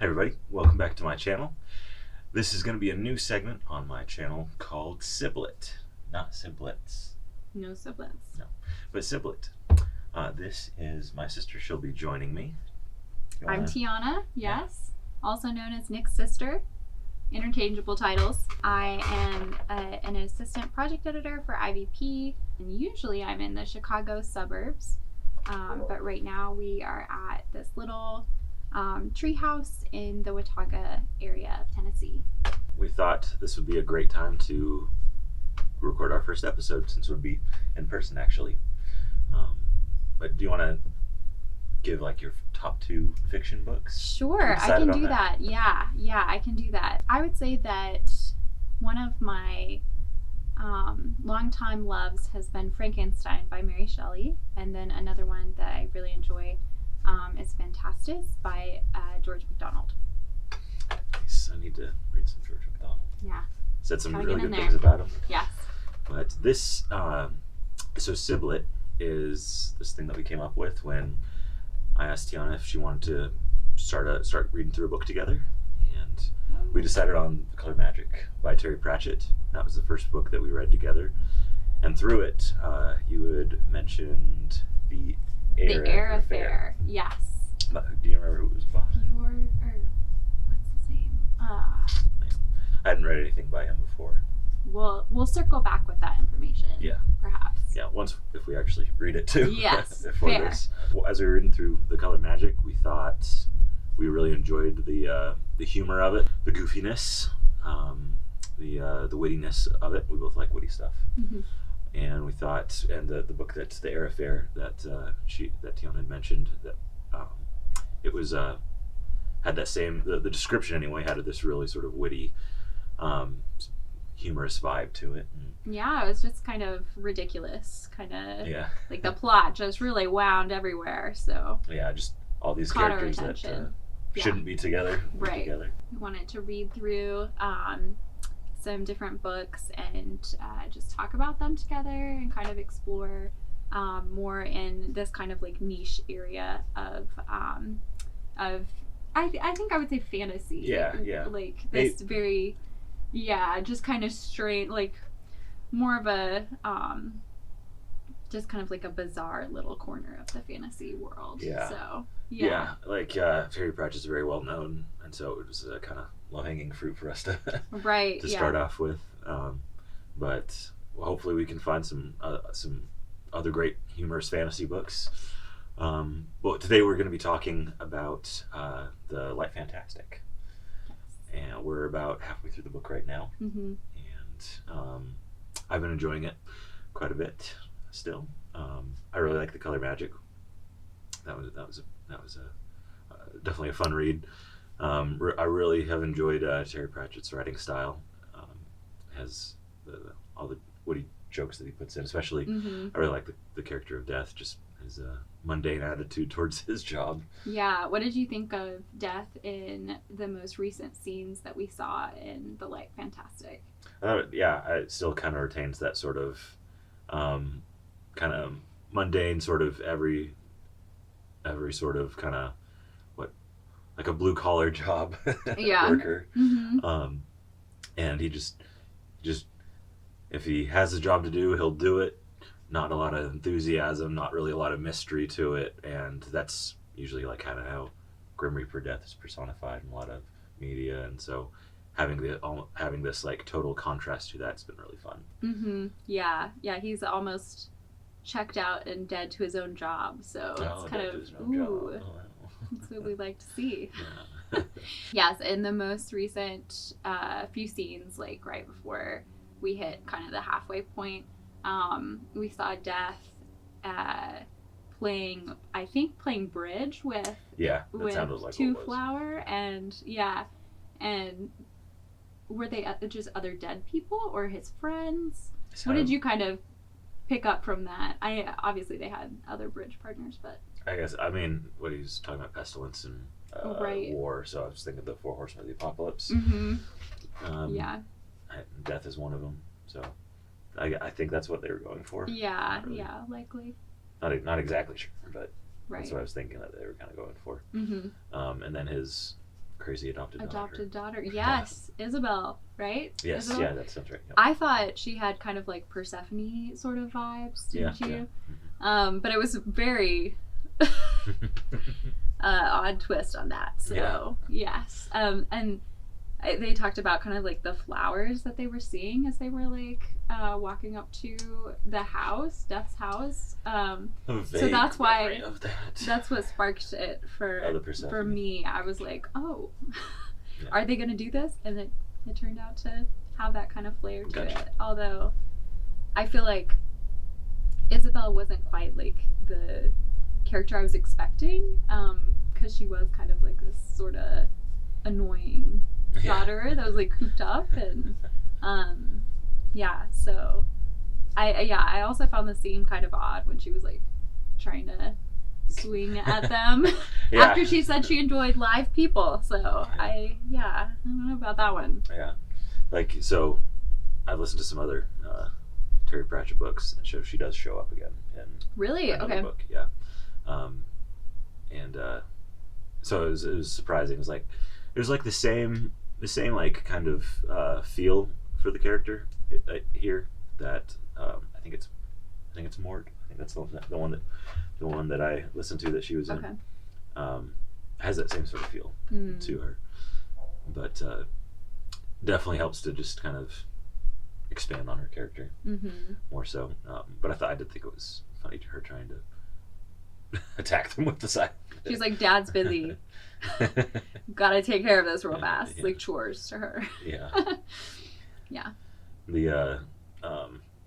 Hey everybody, welcome back to my channel. This is going to be a new segment on my channel called Sib Lit. Not Siblets. No siblets. No, but Sib Lit. This is my sister. She'll be joining me. I'm Tianna, yes. Also known as Nick's sister. Interchangeable titles. I am an assistant project editor for IVP, and usually I'm in the Chicago suburbs. But right now we are at this little treehouse in the Watauga area of Tennessee. We thought this would be a great time to record our first episode, since it would be in person actually. But do you want to give like your top 2 fiction books? Sure, I can do that. Yeah, I can do that. I would say that one of my longtime loves has been Frankenstein by Mary Shelley, and then another one that I really enjoy is Fantastis by George MacDonald. Nice. I need to read some George MacDonald. Yeah. Said some really good things about him. Yes. But this, so Sib Lit is this thing that we came up with when I asked Tianna if she wanted to start reading through a book together, and we decided on The Color Magic by Terry Pratchett. That was the first book that we read together, and through it, you had mentioned The Air Affair. Yes. But do you remember who it was by? What's his name? I hadn't read anything by him before. We'll circle back with that information. Yeah. Perhaps. Yeah, once if we actually read it too. Yes, before fair. This. Well, as we were reading through The Color Magic, we thought we really enjoyed the humor of it, the goofiness, the wittiness of it. We both like witty stuff. Mm-hmm. And we thought, and the book that's The Air Affair that Tianna had mentioned, that it was had that same the description anyway had this really sort of witty, humorous vibe to it. Yeah, it was just kind of ridiculous, like the plot just really wound everywhere. So yeah, just all these caught characters our that attention. shouldn't be together. Right. Together. We wanted to read through some different books and just talk about them together and kind of explore more in this kind of like niche area of I think I would say fantasy. Yeah. Like this very, just kind of straight, like more of a just kind of like a bizarre little corner of the fantasy world. Yeah. So like Terry Pratchett's very well known, and so it was a kind of low-hanging fruit for us to right to start off with. But hopefully we can find some other great humorous fantasy books. But today we're going to be talking about the Light Fantastic. Yes. And we're about halfway through the book right now. Mm-hmm. And I've been enjoying it quite a bit still. I really like The Color Magic. That was definitely a fun read. I really have enjoyed Terry Pratchett's writing style. Has all the witty jokes that he puts in, especially I really like the character of Death, just his mundane attitude towards his job. Yeah, what did you think of Death in the most recent scenes that we saw in The Light Fantastic? It still kind of retains that sort of kind of mundane, sort of every sort of kind of like a blue collar job worker. Mm-hmm. And he just if he has a job to do, he'll do it. Not a lot of enthusiasm, not really a lot of mystery to it, and that's usually like kind of how Grim Reaper Death is personified in a lot of media, and so having this like total contrast to that's been really fun. Mm-hmm. Yeah, he's almost checked out and dead to his own job, so it's kind of that's what we like to see. Yeah. Yes, in the most recent few scenes, like right before we hit kind of the halfway point, we saw Death playing bridge with like Two Flower, and were they just other dead people or his friends? What did you kind of pick up from that? Obviously they had other bridge partners, but I guess what he's talking about, pestilence and war. So I was thinking the 4 Horsemen of the Apocalypse. Mm-hmm. Death is one of them. So I think that's what they were going for. Yeah, likely. Not exactly sure, but Right. That's what I was thinking that they were kind of going for. Mm-hmm. And then his crazy adopted daughter. Yes, Isabel, right? Yes, Isabel? yeah, that sounds right. Yep. I thought she had kind of like Persephone sort of vibes, didn't you? Yeah. But it was very odd twist on that. So yes, and they talked about kind of like the flowers that they were seeing as they were like walking up to the house, Death's house. So that's why that's what sparked it for me. I was like, oh, are they going to do this? And it turned out to have that kind of flair to it. Although I feel like Isabel wasn't quite like the character I was expecting, because she was kind of like this sort of annoying daughter that was like cooped up, and so I also found the scene kind of odd when she was like trying to swing at them after she said she enjoyed live people. So I don't know about that one. Like, so I've listened to some other Terry Pratchett books, and she does show up again in really another book. So it was surprising. It was like the same like kind of feel for the character here that I think it's Mort. I think that's the one that I listened to that she was in. Has that same sort of feel to her, but definitely helps to just kind of expand on her character more so. But I did think it was funny to her trying to attack them with the side. She's like, Dad's busy. Gotta take care of this real fast. Like chores to her.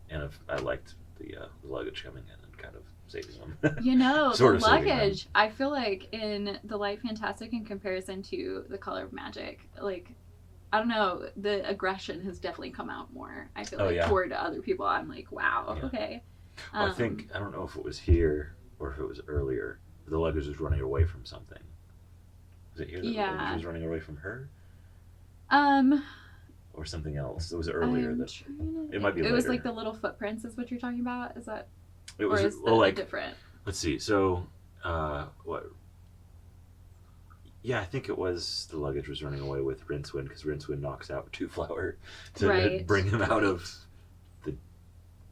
And I liked the luggage coming in and kind of saving them. The luggage, I feel like in The Light Fantastic, in comparison to The Color of Magic, like, I don't know, the aggression has definitely come out more. I feel toward other people, I'm like, wow, okay. Well, I don't know if it was here or if it was earlier. The luggage was running away from something. Was it here that the luggage was running away from her? Or something else. It was earlier. It might be later. It was like the little footprints is what you're talking about? Is that... It was, or is that different? Let's see. So, what... Yeah, I think it was the luggage was running away with Rincewind, because Rincewind knocks out Two Flower to bring him out of the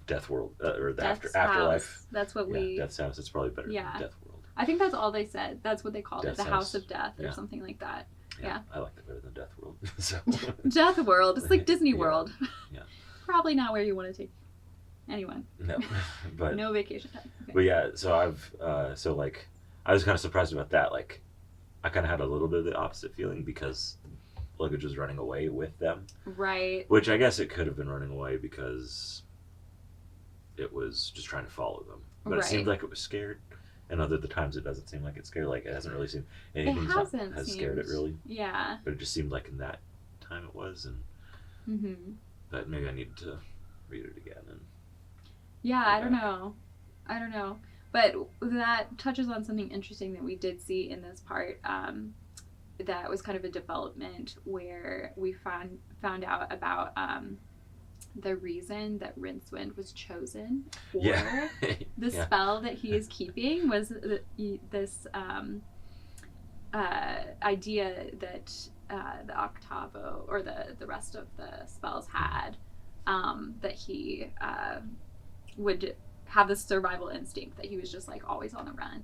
Death World, or the afterlife. That's what Death's House. It's probably better than Death World. I think that's all they said. That's what they called it. The House of Death or something like that. I liked it better than Death World. So. Death World. It's like Disney World. Probably not where you want to take anyone. No. But no vacation time. Okay. But so I was kind of surprised about that. Like, I kind of had a little bit of the opposite feeling because luggage was running away with them. Right. Which I guess it could have been running away because it was just trying to follow them. But it seemed like it was scared. And other times it doesn't seem like it's scared. Like, it hasn't really seemed anything has scared it really. Yeah. But it just seemed like in that time it was, and that maybe I needed to read it again. And I don't know. But that touches on something interesting that we did see in this part. That was kind of a development where we found out about the reason that Rincewind was chosen for the spell that he is keeping was this idea that the Octavo or the rest of the spells had, that he would have this survival instinct, that he was just like always on the run,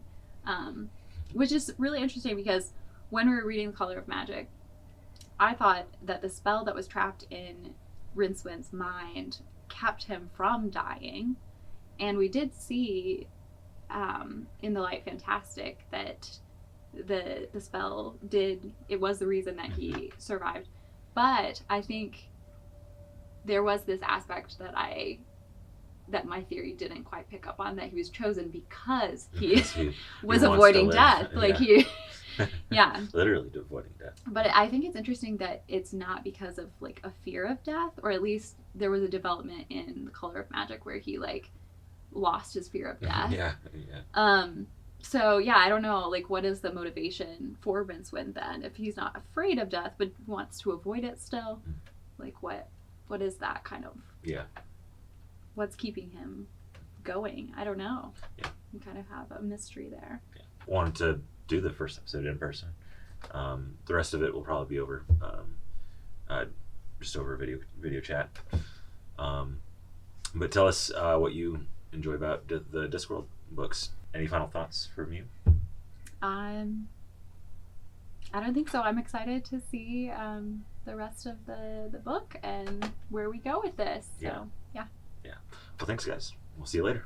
which is really interesting because when we were reading The Color of Magic, I thought that the spell that was trapped in Rincewind's mind kept him from dying, and we did see in The Light Fantastic that the spell was the reason that he survived. But I think there was this aspect that my theory didn't quite pick up on, that he was chosen because he was avoiding death. Like literally avoiding death. But I think it's interesting that it's not because of like a fear of death, or at least there was a development in The Color of Magic where he like lost his fear of death. So I don't know, like, what is the motivation for Rincewind then if he's not afraid of death but wants to avoid it still? Like, what is that kind of? What's keeping him going? I don't know. You kind of have a mystery there. Wanted to do the first episode in person, The rest of it will probably be over just over video chat. But tell us what you enjoy about the Discworld books. Any final thoughts from you? I don't think so. I'm excited to see the rest of the book and where we go with this. So, yeah. Well, thanks, guys. We'll see you later.